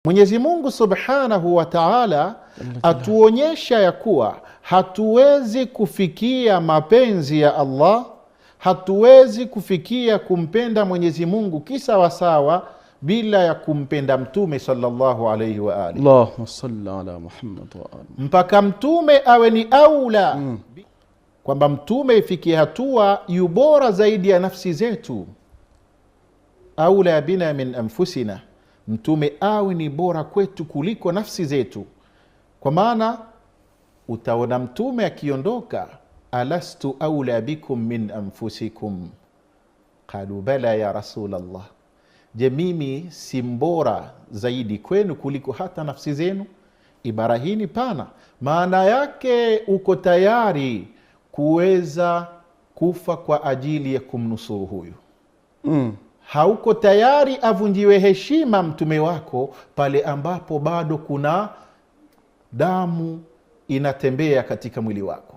Mwenyezi Mungu Subhanahu wa Ta'ala atuonyesha ya kuwa hatuwezi kufikia mapenzi ya Allah, hatuwezi kufikia kumpenda Mwenyezi Mungu kisawasawa bila ya kumpenda Mtume sallallahu alayhi wa alihi. Allahumma salli ala Muhammad wa ali. Mpaka Mtume awe ni aula, kwamba Mtume ifikie hatua yubora zaidi ya nafsi zetu. Aula bina min anfusina, Mtume awe ni bora kwetu kuliko nafsi zetu. Kwa maana utaona Mtume akiondoka, alastu aula bikum min anfusikum, qalu bala ya Rasulallah, je, mimi si mbora zaidi kwenu kuliko hata nafsi zenu? Ibara hii ni pana, maana yake uko tayari kuweza kufa kwa ajili ya kumnusuru huyu. Hauko tayari avunjiwe heshima mtume wako pale ambapo bado kuna damu inatembea katika mwili wako.